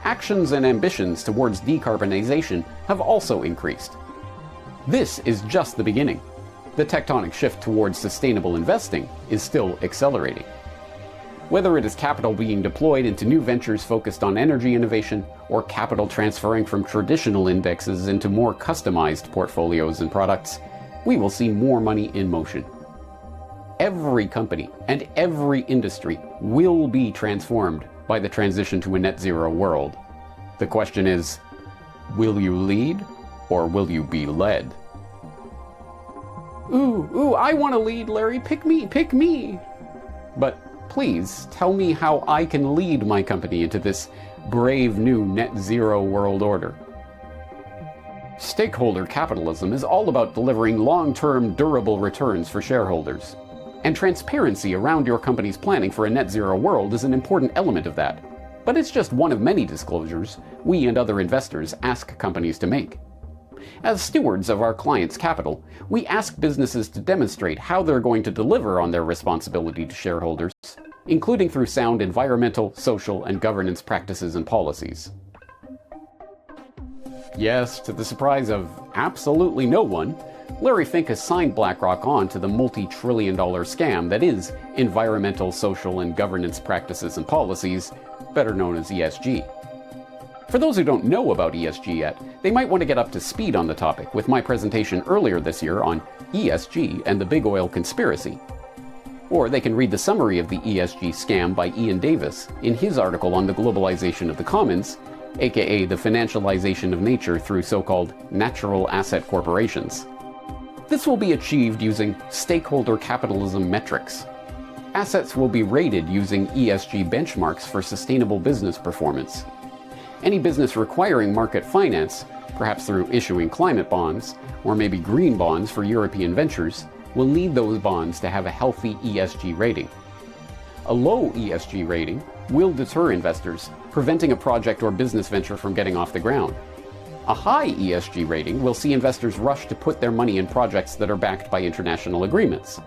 Actions and ambitions towards decarbonization have also increased. This is just the beginning. The tectonic shift towards sustainable investing is still accelerating. Whether it is capital being deployed into new ventures focused on energy innovation, or capital transferring from traditional indexes into more customized portfolios and products, we will see more money in motion. Every company and every industry will be transformed by the transition to a net zero world. The question is, will you lead or will you be led? Ooh, I want to lead, Larry. Pick me. But please tell me how I can lead my company into this brave new net zero world order. Stakeholder capitalism is all about delivering long-term, durable returns for shareholders. And transparency around your company's planning for a net zero world is an important element of that. But it's just one of many disclosures we and other investors ask companies to make. As stewards of our clients' capital, we ask businesses to demonstrate how they're going to deliver on their responsibility to shareholders, including through sound environmental, social, and governance practices and policies. Yes, to the surprise of absolutely no one, Larry Fink has signed BlackRock on to the multi-trillion-dollar scam that is environmental, social, and governance practices and policies, better known as ESG. For those who don't know about ESG yet, they might want to get up to speed on the topic with my presentation earlier this year on ESG and the Big Oil Conspiracy. Or they can read the summary of the ESG scam by Ian Davis in his article on the globalization of the commons, aka the financialization of nature through so-called natural asset corporations. This will be achieved using stakeholder capitalism metrics. Assets will be rated using ESG benchmarks for sustainable business performance. Any business requiring market finance, perhaps through issuing climate bonds, or maybe green bonds for European ventures, will need those bonds to have a healthy ESG rating. A low ESG rating will deter investors, preventing a project or business venture from getting off the ground. A high ESG rating will see investors rush to put their money in projects that are backed by international agreements.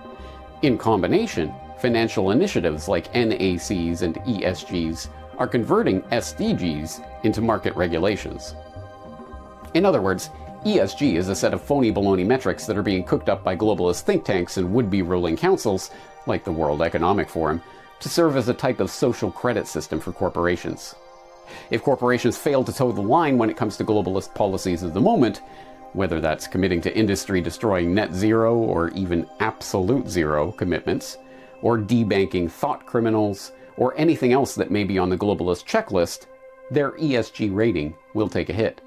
In combination, financial initiatives like NACs and ESGs are converting SDGs into market regulations. In other words, ESG is a set of phony baloney metrics that are being cooked up by globalist think tanks and would-be ruling councils, like the World Economic Forum, to serve as a type of social credit system for corporations. If corporations fail to toe the line when it comes to globalist policies of the moment, whether that's committing to industry-destroying net zero or even absolute zero commitments, or debanking thought criminals, or anything else that may be on the globalist checklist, their ESG rating will take a hit.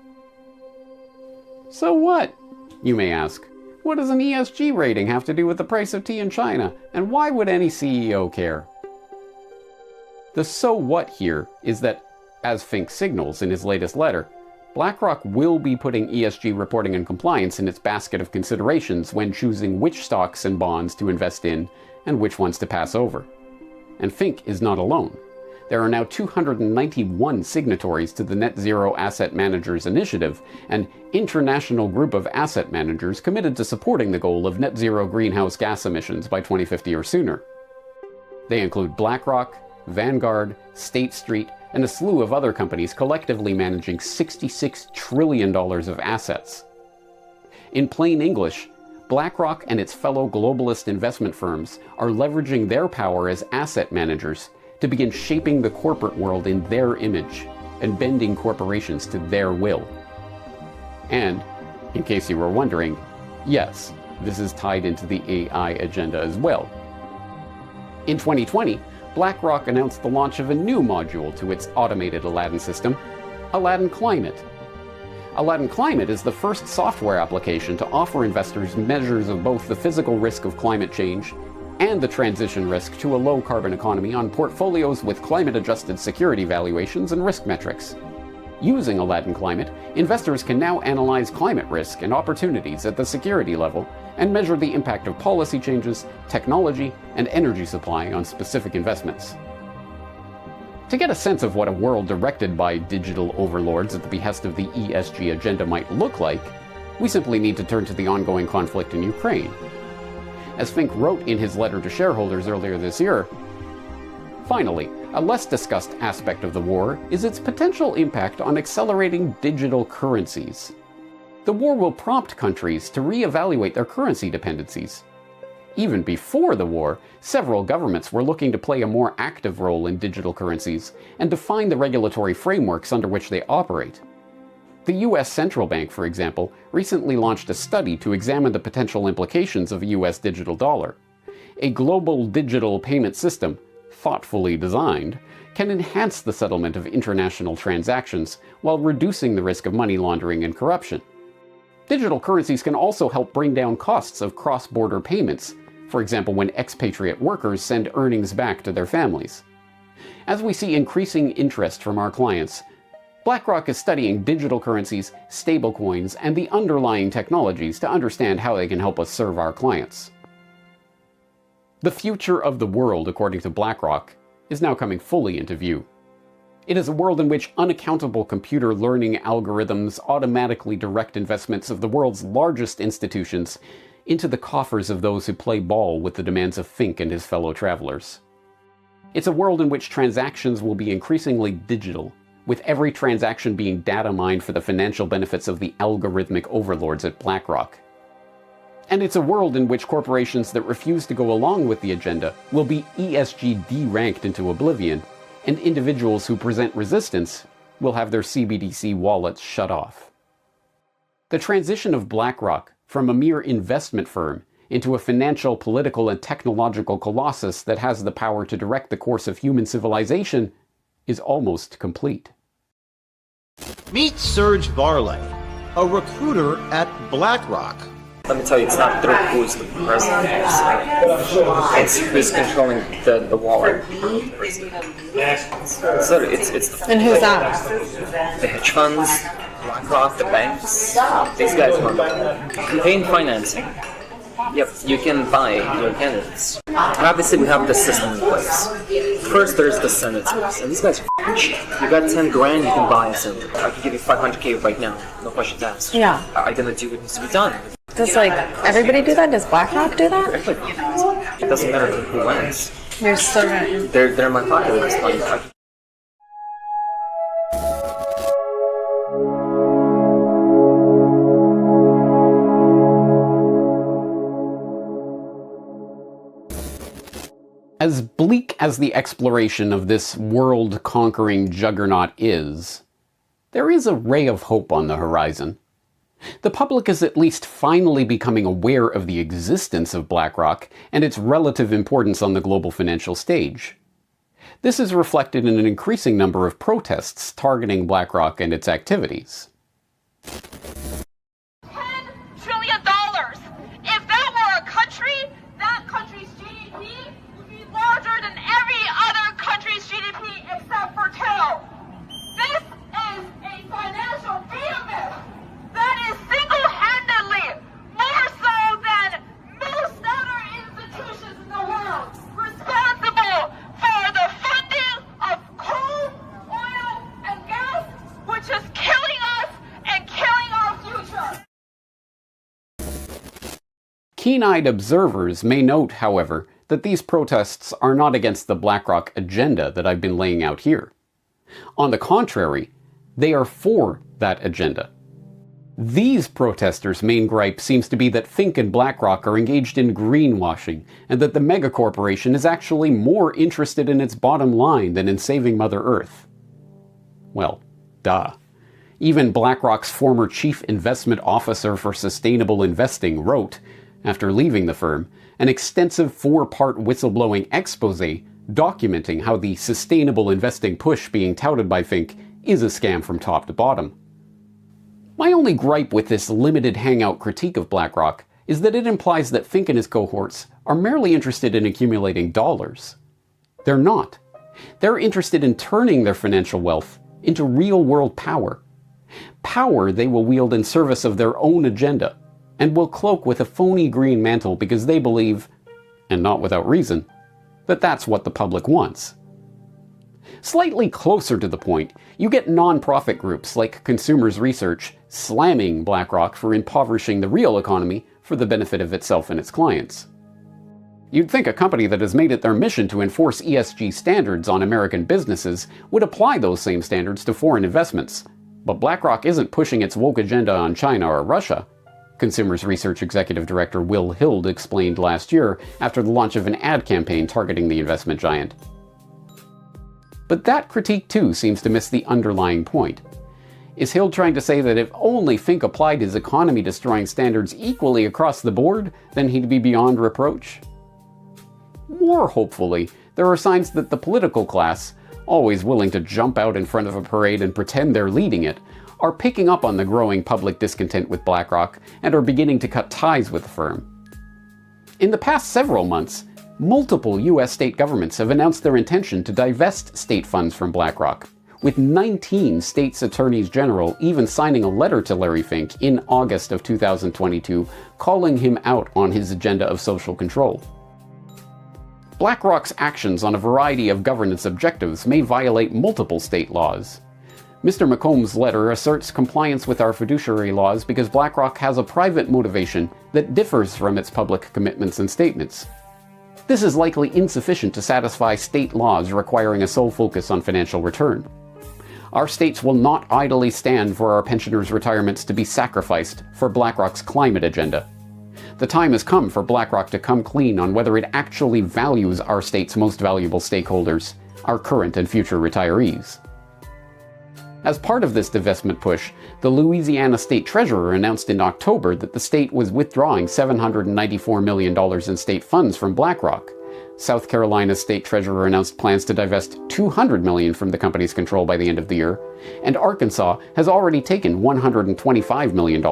So what? You may ask. What does an ESG rating have to do with the price of tea in China? And why would any CEO care? The so what here is that, as Fink signals in his latest letter, BlackRock will be putting ESG reporting and compliance in its basket of considerations when choosing which stocks and bonds to invest in and which ones to pass over. And Fink is not alone. There are now 291 signatories to the Net Zero Asset Managers Initiative, an international group of asset managers committed to supporting the goal of net zero greenhouse gas emissions by 2050 or sooner. They include BlackRock, Vanguard, State Street, and a slew of other companies collectively managing $66 trillion of assets. In plain English, BlackRock and its fellow globalist investment firms are leveraging their power as asset managers to begin shaping the corporate world in their image and bending corporations to their will. And, in case you were wondering, yes, this is tied into the AI agenda as well. In 2020, BlackRock announced the launch of a new module to its automated Aladdin system, Aladdin Climate. Aladdin Climate is the first software application to offer investors measures of both the physical risk of climate change and the transition risk to a low-carbon economy on portfolios with climate-adjusted security valuations and risk metrics. Using Aladdin Climate, investors can now analyze climate risk and opportunities at the security level and measure the impact of policy changes, technology, and energy supply on specific investments. To get a sense of what a world directed by digital overlords at the behest of the ESG agenda might look like, we simply need to turn to the ongoing conflict in Ukraine. As Fink wrote in his letter to shareholders earlier this year, finally, a less discussed aspect of the war is its potential impact on accelerating digital currencies. The war will prompt countries to reevaluate their currency dependencies. Even before the war, several governments were looking to play a more active role in digital currencies and define the regulatory frameworks under which they operate. The US Central Bank, for example, recently launched a study to examine the potential implications of a US digital dollar. A global digital payment system, thoughtfully designed, can enhance the settlement of international transactions while reducing the risk of money laundering and corruption. Digital currencies can also help bring down costs of cross-border payments, for example when expatriate workers send earnings back to their families. As we see increasing interest from our clients, BlackRock is studying digital currencies, stablecoins, and the underlying technologies to understand how they can help us serve our clients. The future of the world, according to BlackRock, is now coming fully into view. It is a world in which unaccountable computer learning algorithms automatically direct investments of the world's largest institutions into the coffers of those who play ball with the demands of Fink and his fellow travelers. It's a world in which transactions will be increasingly digital, with every transaction being data mined for the financial benefits of the algorithmic overlords at BlackRock. And it's a world in which corporations that refuse to go along with the agenda will be ESG deranked into oblivion, and individuals who present resistance will have their CBDC wallets shut off. The transition of BlackRock from a mere investment firm into a financial, political, and technological colossus that has the power to direct the course of human civilization is almost complete. Meet Serge Varley, a recruiter at BlackRock. Let me tell you, it's not through who's the president. It's who's controlling the wallet. So it's and who's that? The hedge funds, BlackRock, the banks. These guys run campaign financing. Yep, you can buy your candidates. Obviously, we have the system in place. First, there's the senators, and these guys are cheap. You got 10 grand, you can buy a senator. I can give you 500K right now, no questions asked. Yeah. I'm gonna do what needs to be done. Does everybody do that? Does BlackRock do that? It doesn't matter who wins. You're still right. They're in my pocket at this point. As bleak as the exploration of this world-conquering juggernaut is, there is a ray of hope on the horizon. The public is at least finally becoming aware of the existence of BlackRock and its relative importance on the global financial stage. This is reflected in an increasing number of protests targeting BlackRock and its activities. Keen-eyed observers may note, however, that these protests are not against the BlackRock agenda that I've been laying out here. On the contrary, they are for that agenda. These protesters' main gripe seems to be that Fink and BlackRock are engaged in greenwashing, and that the megacorporation is actually more interested in its bottom line than in saving Mother Earth. Well, duh. Even BlackRock's former chief investment officer for sustainable investing wrote, after leaving the firm, an extensive 4-part whistleblowing exposé documenting how the sustainable investing push being touted by Fink is a scam from top to bottom. My only gripe with this limited hangout critique of BlackRock is that it implies that Fink and his cohorts are merely interested in accumulating dollars. They're not. They're interested in turning their financial wealth into real-world power. Power they will wield in service of their own agenda, and will cloak with a phony green mantle because they believe, and not without reason, that that's what the public wants. Slightly closer to the point, you get non-profit groups like Consumers Research slamming BlackRock for impoverishing the real economy for the benefit of itself and its clients. You'd think a company that has made it their mission to enforce ESG standards on American businesses would apply those same standards to foreign investments. But BlackRock isn't pushing its woke agenda on China or Russia, Consumers Research Executive Director Will Hild explained last year after the launch of an ad campaign targeting the investment giant. But that critique too seems to miss the underlying point. Is Hild trying to say that if only Fink applied his economy-destroying standards equally across the board, then he'd be beyond reproach? More hopefully, there are signs that the political class, always willing to jump out in front of a parade and pretend they're leading it, are picking up on the growing public discontent with BlackRock and are beginning to cut ties with the firm. In the past several months, multiple US state governments have announced their intention to divest state funds from BlackRock, with 19 states' attorneys general even signing a letter to Larry Fink in August of 2022 calling him out on his agenda of social control. BlackRock's actions on a variety of governance objectives may violate multiple state laws. Mr. McComb's letter asserts compliance with our fiduciary laws because BlackRock has a private motivation that differs from its public commitments and statements. This is likely insufficient to satisfy state laws requiring a sole focus on financial return. Our states will not idly stand for our pensioners' retirements to be sacrificed for BlackRock's climate agenda. The time has come for BlackRock to come clean on whether it actually values our state's most valuable stakeholders, our current and future retirees. As part of this divestment push, the Louisiana State Treasurer announced in October that the state was withdrawing $794 million in state funds from BlackRock. South Carolina's State Treasurer announced plans to divest $200 million from the company's control by the end of the year, and Arkansas has already taken $125 million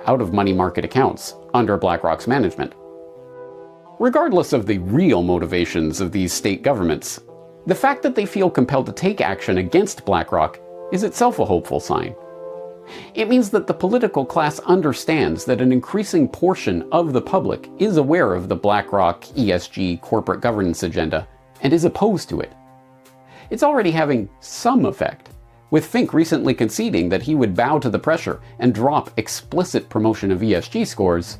out of money market accounts under BlackRock's management. Regardless of the real motivations of these state governments, the fact that they feel compelled to take action against BlackRock is itself a hopeful sign. It means that the political class understands that an increasing portion of the public is aware of the BlackRock ESG corporate governance agenda and is opposed to it. It's already having some effect, with Fink recently conceding that he would bow to the pressure and drop explicit promotion of ESG scores,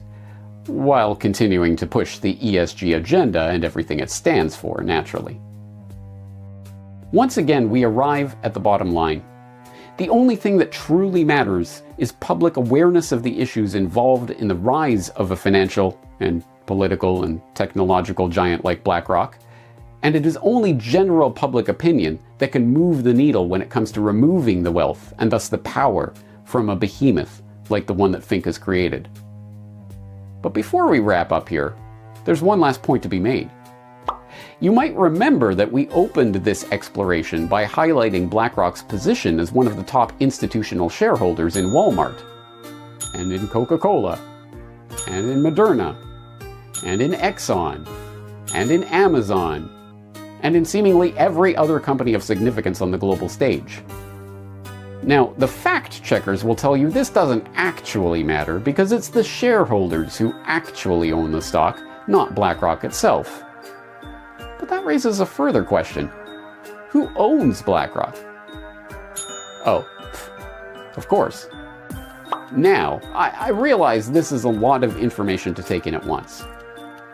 while continuing to push the ESG agenda and everything it stands for, naturally. Once again, we arrive at the bottom line. The only thing that truly matters is public awareness of the issues involved in the rise of a financial and political and technological giant like BlackRock, and it is only general public opinion that can move the needle when it comes to removing the wealth and thus the power from a behemoth like the one that Fink has created. But before we wrap up here, there's one last point to be made. You might remember that we opened this exploration by highlighting BlackRock's position as one of the top institutional shareholders in Walmart, and in Coca-Cola, and in Moderna, and in Exxon, and in Amazon, and in seemingly every other company of significance on the global stage. Now, the fact checkers will tell you this doesn't actually matter because it's the shareholders who actually own the stock, not BlackRock itself. But that raises a further question. Who owns BlackRock? Oh, of course. Now, I realize this is a lot of information to take in at once.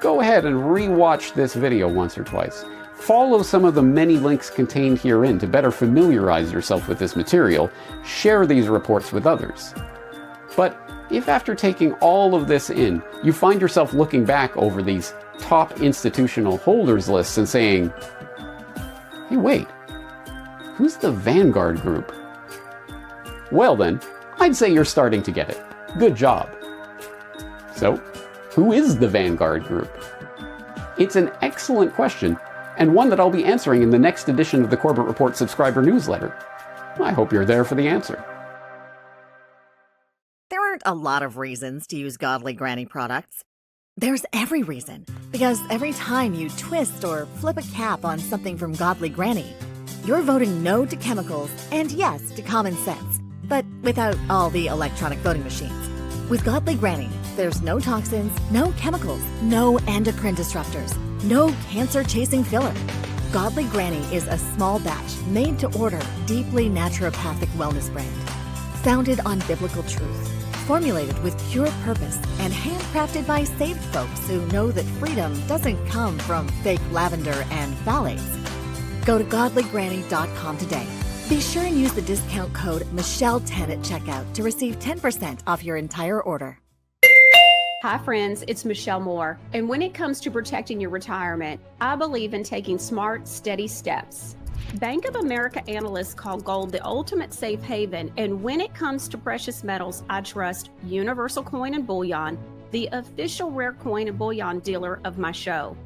Go ahead and re-watch this video once or twice. Follow some of the many links contained herein to better familiarize yourself with this material. Share these reports with others. But if after taking all of this in, you find yourself looking back over these top institutional holders lists and saying, hey, wait, who's the Vanguard Group? Well then, I'd say you're starting to get it. Good job. So, who is the Vanguard Group? It's an excellent question, and one that I'll be answering in the next edition of the Corbett Report subscriber newsletter. I hope you're there for the answer. There aren't a lot of reasons to use Godly Granny products. There's every reason, because every time you twist or flip a cap on something from Godly Granny, you're voting no to chemicals and yes to common sense, but without all the electronic voting machines. With Godly Granny, there's no toxins, no chemicals, no endocrine disruptors, no cancer-chasing filler. Godly Granny is a small batch, made-to-order, deeply naturopathic wellness brand. Founded on biblical truth, formulated with pure purpose, and handcrafted by saved folks who know that freedom doesn't come from fake lavender and phthalates. Go to godlygranny.com today. Be sure and use the discount code Michelle10 at checkout to receive 10% off your entire order. Hi friends, it's Michelle Moore. And when it comes to protecting your retirement, I believe in taking smart, steady steps. Bank of America analysts call gold the ultimate safe haven, and when it comes to precious metals, I trust Universal Coin and Bullion, the official rare coin and bullion dealer of my show.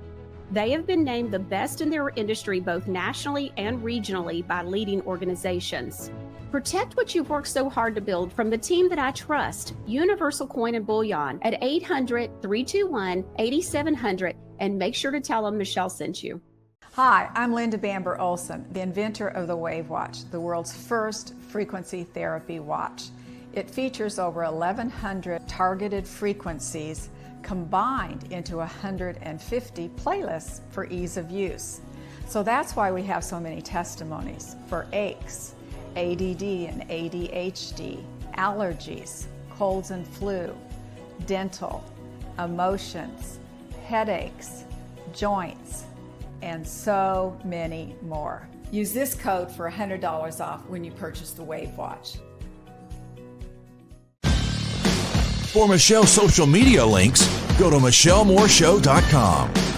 They have been named the best in their industry both nationally and regionally by leading organizations. Protect what you've worked so hard to build from the team that I trust, Universal Coin and Bullion, at 800-321-8700, and make sure to tell them Michelle sent you. Hi, I'm Linda Bamber Olson, the inventor of the Wave Watch, the world's first frequency therapy watch. It features over 1,100 targeted frequencies combined into 150 playlists for ease of use. So that's why we have so many testimonies for aches, ADD and ADHD, allergies, colds and flu, dental, emotions, headaches, joints, and so many more. Use this code for $100 off when you purchase the Wave Watch. For Michelle's social media links, go to MichelleMooreShow.com.